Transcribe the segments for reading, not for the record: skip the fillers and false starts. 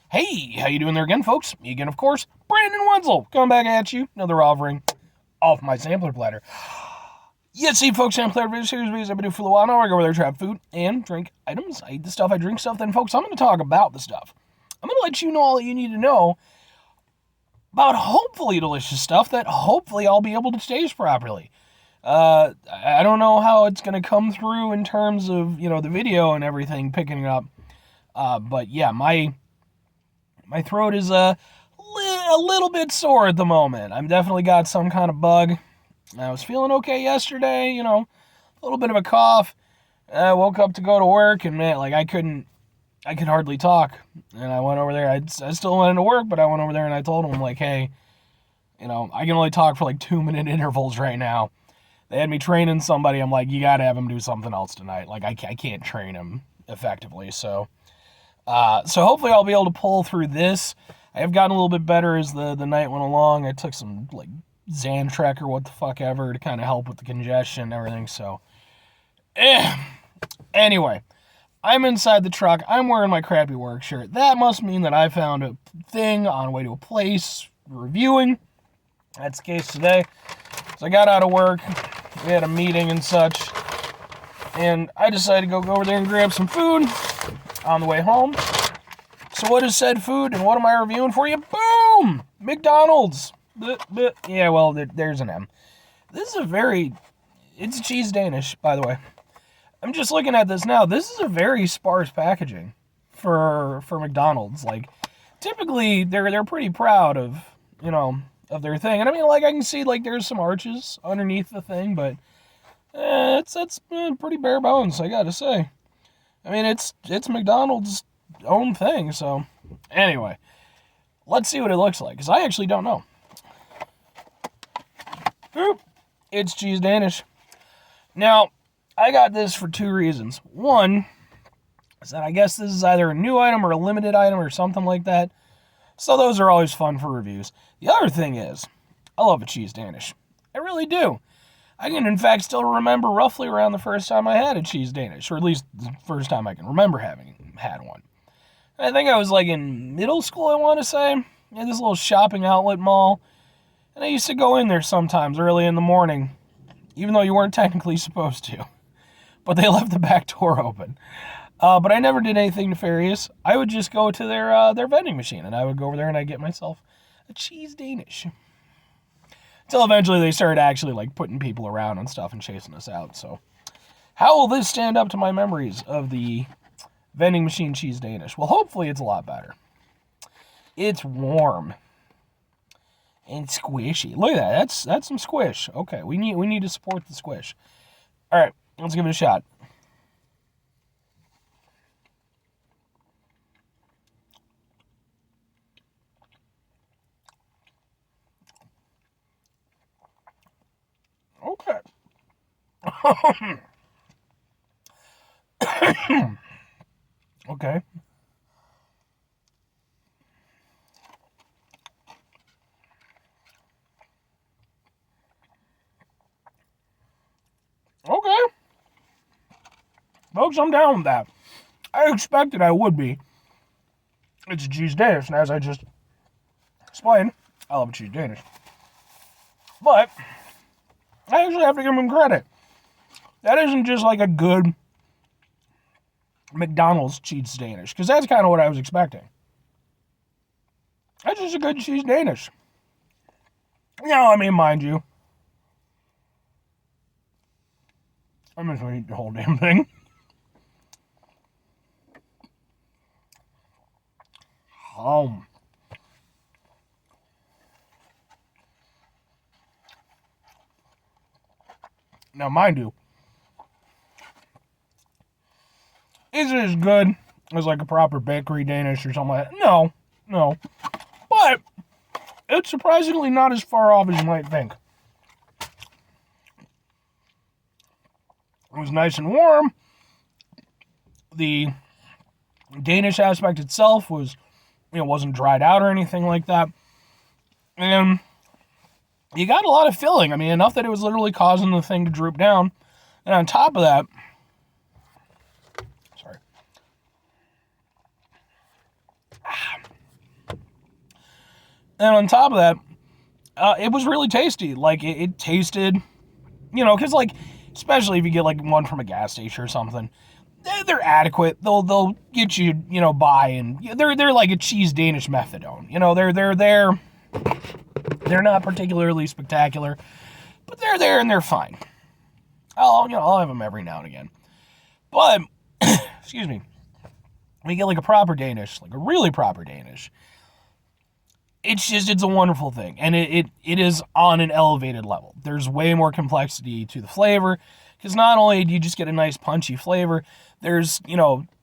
Hey, how you doing there again, folks? Me again, of course, Brandon Wenzel, coming back at you. Another offering off my sampler platter. Yes, see, folks, sampler video series videos I've been doing for a while now. I go over there, trap food and drink items. I eat the stuff, I drink stuff. Then, folks, I'm going to talk about the stuff. I'm going to let you know all that you need to know about hopefully delicious stuff that hopefully I'll be able to taste properly. I don't know how it's going to come through in terms of, the video and everything, picking it up. But yeah, my throat is a little bit sore at the moment. I've definitely got some kind of bug. I was feeling okay yesterday, a little bit of a cough. I woke up to go to work and man, I could hardly talk. And I went over there. I still went into work, but I went over there and I told them hey, I can only talk for 2-minute intervals right now. They had me training somebody. I'm like, you gotta have him do something else tonight. I can't train him effectively. So hopefully I'll be able to pull through this. I have gotten a little bit better as the night went along. I took some Xantrek or what the fuck ever to kind of help with the congestion and everything. So, anyway, I'm inside the truck. I'm wearing my crappy work shirt. That must mean that I found a thing on the way to a place reviewing. That's the case today. So I got out of work. We had a meeting and such. And I decided to go over there and grab some food on the way home. So what is said food and what am I reviewing for you? Boom! McDonald's. Yeah, well, there's an M. This is it's cheese Danish, by the way. I'm just looking at this now. This is a very sparse packaging for McDonald's. Typically, they're pretty proud of, of their thing. And I mean, I can see, there's some arches underneath the thing, but it's pretty bare bones, I gotta say. I mean, it's McDonald's own thing, so anyway, let's see what it looks like, because I actually don't know. Oop, it's cheese Danish. Now, I got this for two reasons. One is that I guess this is either a new item or a limited item or something like that, so those are always fun for reviews. The other thing is, I love a cheese Danish. I really do. I can, in fact, still remember roughly around the first time I had a cheese Danish, or at least the first time I can remember having had one. I think I was in middle school, I want to say. In this little shopping outlet mall. And I used to go in there sometimes early in the morning, even though you weren't technically supposed to. But they left the back door open. But I never did anything nefarious. I would just go to their vending machine, and I would go over there and I'd get myself a cheese Danish. Until eventually they started actually putting people around and stuff and chasing us out. So how will this stand up to my memories of the vending machine cheese Danish? Well, hopefully it's a lot better. It's warm and squishy. Look at that. That's some squish. Okay, we need to support the squish. All right, let's give it a shot. Okay. Okay. Okay. Folks, I'm down with that. I expected I would be. It's a cheese Danish, and as I just explained, I love a cheese Danish. But I actually have to give them credit. That isn't just a good McDonald's cheese Danish, because that's kind of what I was expecting. That's just a good cheese Danish. Now, I mean, mind you, I'm just going to eat the whole damn thing. Now, mind you, is it as good as a proper bakery Danish or something like that? No. But it's surprisingly not as far off as you might think. It was nice and warm. The Danish aspect itself was, wasn't dried out or anything like that. And you got a lot of filling. I mean, enough that it was literally causing the thing to droop down. And on top of that, sorry. And on top of that, it was really tasty. Like, it tasted, because, like, especially if you get, like, one from a gas station or something, they're adequate. They'll get you, by, and they're like a cheese Danish methadone. They're not particularly spectacular, but they're there and they're fine. I'll have them every now and again. But, excuse me, when you get like a proper Danish, like a really proper Danish, it's a wonderful thing. And it is on an elevated level. There's way more complexity to the flavor, because not only do you just get a nice punchy flavor, there's,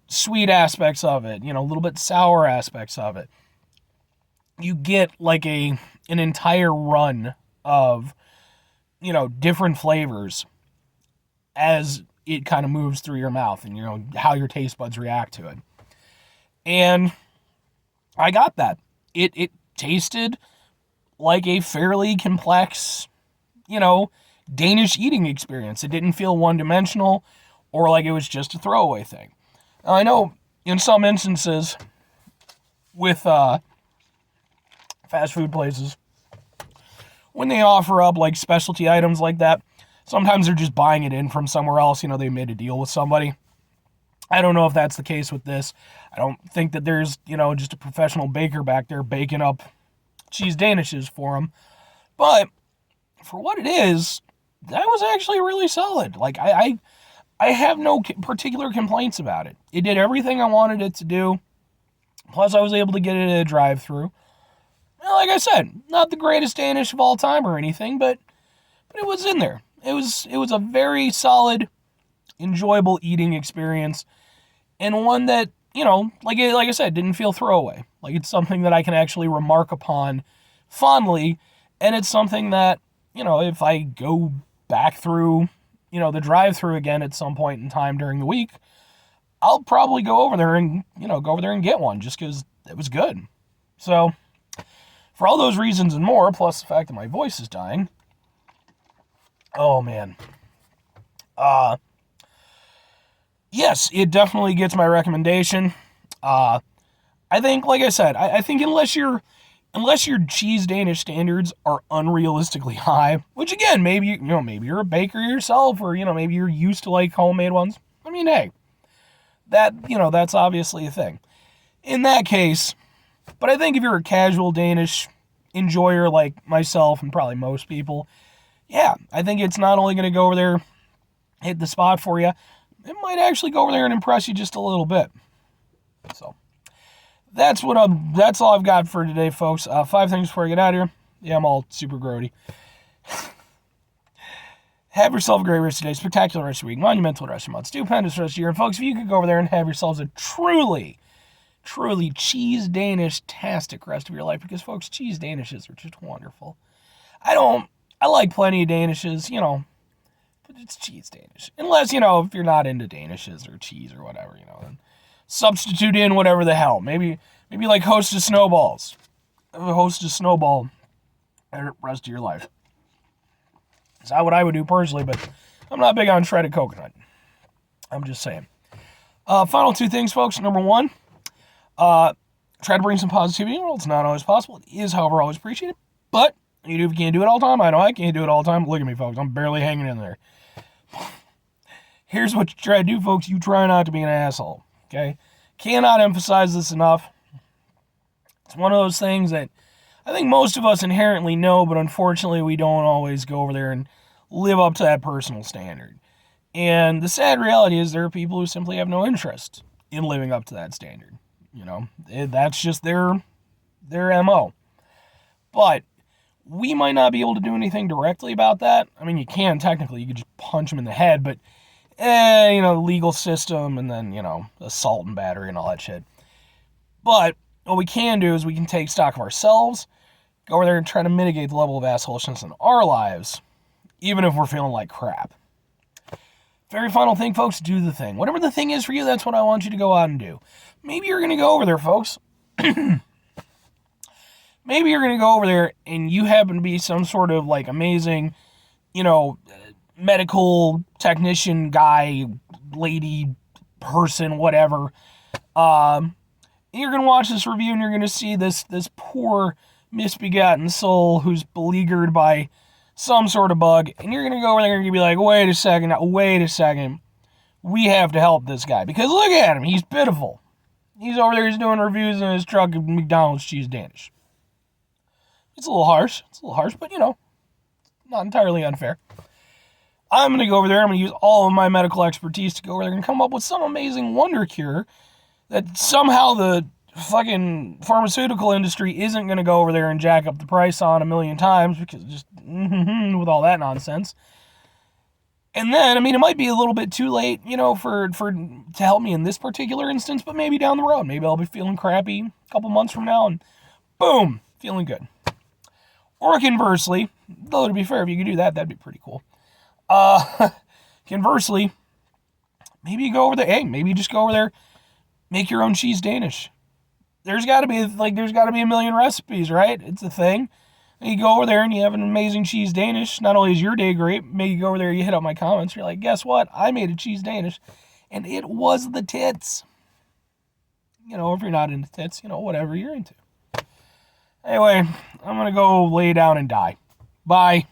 sweet aspects of it, a little bit sour aspects of it. You get like an entire run of, different flavors as it kind of moves through your mouth and, how your taste buds react to it. And I got that. It tasted like a fairly complex, Danish eating experience. It didn't feel one-dimensional or like it was just a throwaway thing. Now, I know in some instances with fast food places, when they offer up like specialty items like that, sometimes they're just buying it in from somewhere else. They made a deal with somebody. I don't know if that's the case with this. I don't think that there's, just a professional baker back there baking up cheese Danishes for them. But for what it is, that was actually really solid. Like, I have no particular complaints about it. It did everything I wanted it to do. Plus, I was able to get it at a drive-thru. Like I said, not the greatest Danish of all time or anything, but it was in there. It was a very solid, enjoyable eating experience, and one that, like I said, didn't feel throwaway. Like, it's something that I can actually remark upon fondly, and it's something that, if I go back through, the drive-thru again at some point in time during the week, I'll probably go over there and get one just because it was good. So, for all those reasons and more, plus the fact that my voice is dying, oh man. Yes, it definitely gets my recommendation. I think, like I said, I think unless your cheese Danish standards are unrealistically high, which again, maybe you're a baker yourself, or maybe you're used to like homemade ones. I mean, hey, that's obviously a thing. In that case, but I think if you're a casual Danish enjoyer like myself and probably most people, yeah, I think it's not only going to go over there, hit the spot for you, it might actually go over there and impress you just a little bit. So, that's all I've got for today, folks. 5 things before I get out of here. Yeah, I'm all super grody. Have yourself a great rest of the day, spectacular rest of your week, monumental rest of your month, stupendous rest of your year. And folks, if you could go over there and have yourselves a truly cheese Danish-tastic rest of your life, because, folks, cheese Danishes are just wonderful. I like plenty of Danishes, but it's cheese Danish. Unless, if you're not into Danishes or cheese or whatever, then substitute in whatever the hell. Maybe like Hostess Snowballs. Hostess Snowball the rest of your life. It's not what I would do personally, but I'm not big on shredded coconut. I'm just saying. Final 2 things, folks. Number 1, try to bring some positivity in the world. It's not always possible. It is, however, always appreciated. But you do if you can't do it all the time. I know I can't do it all the time. Look at me, folks. I'm barely hanging in there. Here's what you try to do, folks. You try not to be an asshole. Okay? Cannot emphasize this enough. It's one of those things that I think most of us inherently know, but unfortunately we don't always go over there and live up to that personal standard. And the sad reality is there are people who simply have no interest in living up to that standard. That's just their MO. But we might not be able to do anything directly about that. I mean, you can technically. You could just punch them in the head, but, legal system and then, assault and battery and all that shit. But what we can do is we can take stock of ourselves, go over there and try to mitigate the level of assholishness in our lives, even if we're feeling like crap. Very final thing, folks, do the thing. Whatever the thing is for you, that's what I want you to go out and do. Maybe you're going to go over there, folks. Maybe you're going to go over there and you happen to be some sort of like amazing, medical technician guy, lady, person, whatever. You're going to watch this review and you're going to see this poor, misbegotten soul who's beleaguered by some sort of bug, and you're going to go over there and be like, wait a second. We have to help this guy. Because look at him. He's pitiful. He's over there. He's doing reviews in his truck of McDonald's cheese Danish. It's a little harsh, but, not entirely unfair. I'm going to go over there. I'm going to use all of my medical expertise to go over there and come up with some amazing wonder cure that somehow the fucking pharmaceutical industry isn't going to go over there and jack up the price on a million times because just with all that nonsense. And then, it might be a little bit too late, for to help me in this particular instance, but maybe down the road. Maybe I'll be feeling crappy a couple months from now and boom, feeling good. Or conversely, though to be fair, if you could do that, that'd be pretty cool. Conversely, maybe you go over there. Hey, maybe you just go over there, make your own cheese Danish. There's got to be a million recipes, right? It's a thing. And you go over there and you have an amazing cheese Danish. Not only is your day great, maybe you go over there, you hit up my comments. You're like, guess what? I made a cheese Danish, and it was the tits. If you're not into tits, whatever you're into. Anyway, I'm gonna go lay down and die. Bye.